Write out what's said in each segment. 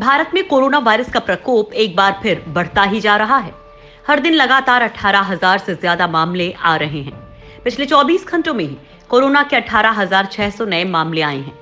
भारत में corona virus का प्रकोप एक बार फिर बढ़ता ही जा रहा है। हर दिन लगातार 18,000 से ज्यादा मामले आ रहे हैं। पिछले 24 घंटों में ही कोरोना के 18,600 नए मामले आए हैं।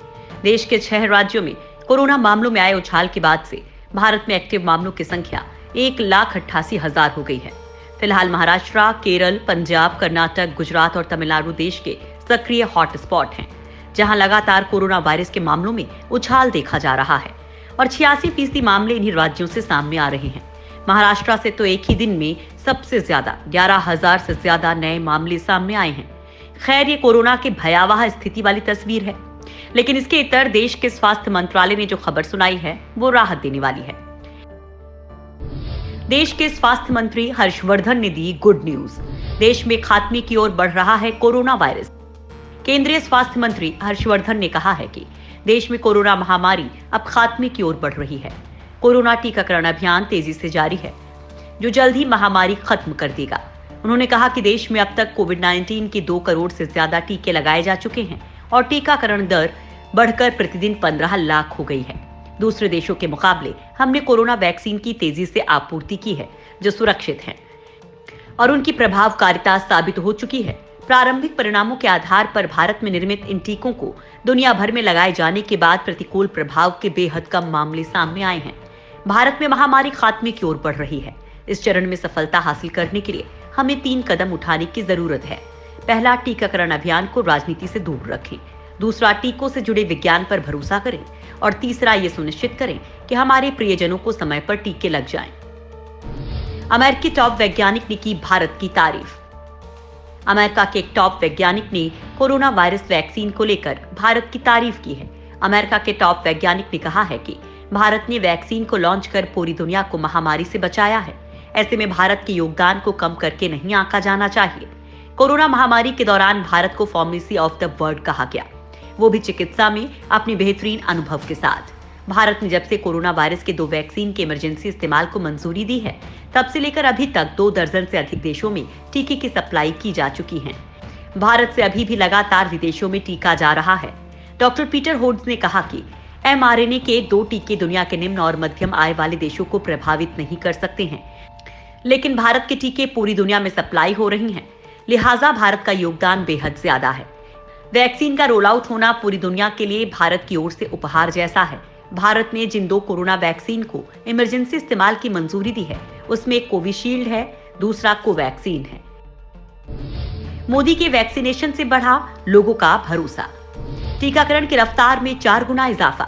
देश के 6 राज्यों में कोरोना मामलों में आए उछाल के बाद से भारत में एक्टिव मामलों की संख्या 1,88,000 हो गई है। फिलहाल महाराष्ट्र, केरल, पंजाब, कर्नाटक, गुजरात और तमिलनाडु देश के सक्रिय हॉटस्पॉट हैं, जहां लगातार कोरोना वायरस के मामलों में उछाल देखा जा रहा है और 86% मामले इन्हीं राज्यों से सामने आ रहे हैं। महाराष्ट्र से तो एक ही दिन में सबसे ज्यादा 11,000 से ज्यादा नए मामले सामने आए हैं। खैर, ये कोरोना की भयावह स्थिति वाली तस्वीर है, लेकिन इसके इतर देश के स्वास्थ्य मंत्रालय ने जो खबर सुनाई है वो राहत देने वाली है। देश के स्वास्थ्य मंत्री हर्षवर्धन ने दी गुड न्यूज। देश में खात्मे की ओर बढ़ रहा है कोरोना वायरस। केंद्रीय स्वास्थ्य मंत्री हर्षवर्धन ने कहा है कि देश में कोरोना महामारी अब खात्मे की ओर बढ़ रही है। कोरोना टीकाकरण अभियान तेजी से जारी है, जो जल्द ही महामारी खत्म कर देगा। उन्होंने कहा कि देश में अब तक कोविड-19 के 2 करोड़ से ज्यादा टीके लगाए जा चुके हैं और टीकाकरण दर बढ़कर प्रतिदिन 15 लाख हो गई है। दूसरे देशों के मुकाबले हमने कोरोना वैक्सीन की तेजी से आपूर्ति की है, जो सुरक्षित है और उनकी प्रभावकारिता साबित हो चुकी है। प्रारंभिक परिणामों के आधार पर भारत में निर्मित इन टीकों को दुनिया भर में लगाए जाने के बाद प्रतिकूल प्रभाव के बेहद कम मामले सामने आए हैं। भारत में महामारी खात्मे की ओर बढ़ रही है। इस चरण में सफलता हासिल करने के लिए हमें 3 कदम उठाने की जरूरत है। पहला, टीकाकरण अभियान को राजनीति से दूर रखें। दूसरा, टीकों से जुड़े विज्ञान पर भरोसा करें और तीसरा, ये सुनिश्चित करें कि हमारे प्रियजनों को समय पर टीके लग जाएं। अमेरिकी टॉप वैज्ञानिक ने की भारत की तारीफ। अमेरिका के एक टॉप वैज्ञानिक ने कोरोना वायरस वैक्सीन को लेकर भारत की तारीफ की है। अमेरिका के टॉप वैज्ञानिक ने कहा है कि भारत ने वैक्सीन को लॉन्च कर पूरी दुनिया को महामारी से बचाया है। ऐसे में भारत के योगदान को कम करके नहीं आंका जाना चाहिए। कोरोना महामारी के दौरान भारत को फार्मेसी ऑफ द वर्ल्ड कहा गया, वो भी चिकित्सा में अपने बेहतरीन अनुभव के साथ। भारत ने जब से कोरोना वायरस के 2 वैक्सीन के इमरजेंसी इस्तेमाल को मंजूरी दी है, तब से लेकर अभी तक 2 दर्जन से अधिक देशों में टीके की सप्लाई की जा चुकी है। भारत से अभी भी लगातार विदेशों में टीका जा रहा है। डॉक्टर पीटर होड्स ने कहा कि mRNA के 2 टीके दुनिया के निम्न और मध्यम आय वाले देशों को प्रभावित नहीं कर सकते हैं, लेकिन भारत के टीके पूरी दुनिया में सप्लाई हो रही हैं, लिहाजा भारत का योगदान बेहद ज्यादा है। वैक्सीन का रोल आउट होना पूरी दुनिया के लिए भारत की ओर से उपहार जैसा है। भारत ने जिन 2 कोरोना वैक्सीन को इमरजेंसी इस्तेमाल की मंजूरी दी है, उसमें एक कोविशील्ड है, दूसरा कोवैक्सीन है। मोदी के वैक्सीनेशन से बढ़ा लोगों का भरोसा। टीकाकरण की रफ्तार में 4 गुना इजाफा।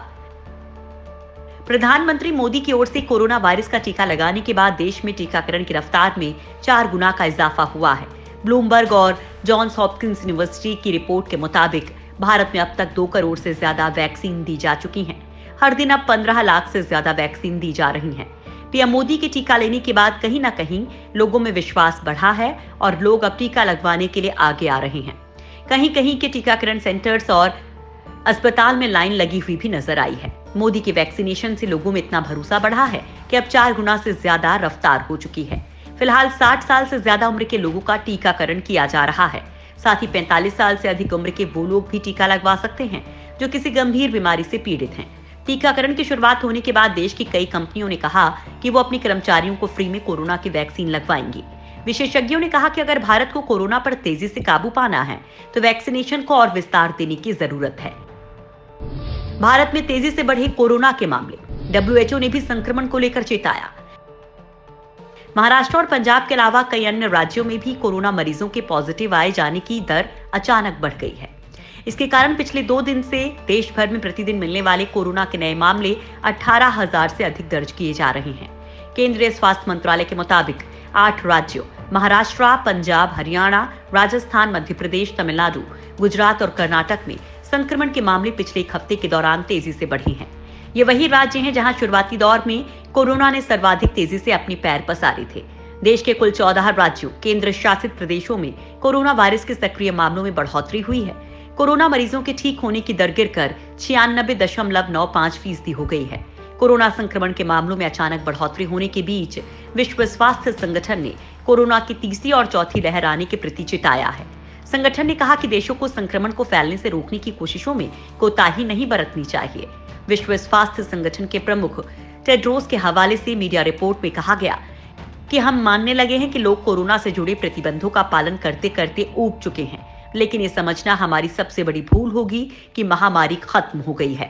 प्रधानमंत्री मोदी की ओर से कोरोना वायरस का टीका लगाने के बाद देश में टीकाकरण की रफ्तार में 4 गुना का इजाफा हुआ है। ब्लूमबर्ग और जॉन्स हॉपकिंस यूनिवर्सिटी की रिपोर्ट के मुताबिक भारत में अब तक 2 करोड़ से ज्यादा वैक्सीन दी जा चुकी हैं। हर दिन अब 15 लाख से ज्यादा वैक्सीन दी जा रही हैं। पीएम मोदी के टीका लेने के बाद कहीं न कहीं लोगों में विश्वास बढ़ा है और लोग अब टीका लगवाने के लिए आगे आ रहे हैं। कहीं कहीं के टीकाकरण सेंटर्स और अस्पताल में लाइन लगी हुई भी नजर आई है। मोदी के वैक्सीनेशन से लोगों में इतना भरोसा बढ़ा है कि अब 4 गुना से ज्यादा रफ्तार हो चुकी है। फिलहाल 60 साल से ज्यादा उम्र के लोगों का टीकाकरण किया जा रहा है। साथ ही 45 साल से अधिक उम्र के वो लोग भी टीका लगवा सकते हैं जो किसी गंभीर बीमारी से पीड़ित हैं। टीकाकरण की शुरुआत होने के बाद देश की कई कंपनियों ने कहा कि वो अपने कर्मचारियों को फ्री में कोरोना की वैक्सीन लगवाएंगी। विशेषज्ञों ने कहा कि अगर भारत को कोरोना पर तेजी से काबू पाना है तो वैक्सीनेशन को और विस्तार देने की जरूरत है। भारत में तेजी से बढ़े कोरोना के मामले। WHO ने भी संक्रमण को लेकर चेताया। महाराष्ट्र और पंजाब के अलावा कई अन्य राज्यों में भी कोरोना मरीजों के पॉजिटिव आए जाने की दर अचानक बढ़ गई है। इसके कारण पिछले 2 दिन से देश भर में प्रतिदिन मिलने वाले कोरोना के नए मामले 18,000 से अधिक दर्ज किए जा रहे हैं। केंद्रीय स्वास्थ्य मंत्रालय के मुताबिक 8 राज्यों महाराष्ट्र, पंजाब, हरियाणा, राजस्थान, मध्य प्रदेश, तमिलनाडु, गुजरात और कर्नाटक में संक्रमण के मामले पिछले 1 हफ्ते के दौरान तेजी से बढ़े हैं। ये वही राज्य हैं जहां शुरुआती दौर में कोरोना ने सर्वाधिक तेजी से अपने पैर पसारे थे। देश के कुल 14 राज्यों, केंद्र शासित प्रदेशों में कोरोना वायरस के सक्रिय मामलों में बढ़ोतरी हुई है। कोरोना मरीजों के ठीक होने की दर गिरकर 96.95% हो गई है। कोरोना संक्रमण के मामलों में अचानक बढ़ोतरी होने के बीच विश्व स्वास्थ्य संगठन ने कोरोना की तीसरी और चौथी लहर आने के प्रति चिताया है। संगठन ने कहा कि देशों को संक्रमण को फैलने से रोकने की कोशिशों में कोताही नहीं बरतनी चाहिए। विश्व स्वास्थ्य संगठन के प्रमुख टेड्रोस के हवाले से मीडिया रिपोर्ट में कहा गया कि हम मानने लगे हैं कि लोग कोरोना से जुड़े प्रतिबंधों का पालन करते करते ऊब चुके हैं, लेकिन ये समझना हमारी सबसे बड़ी भूल होगी कि महामारी खत्म हो गई है।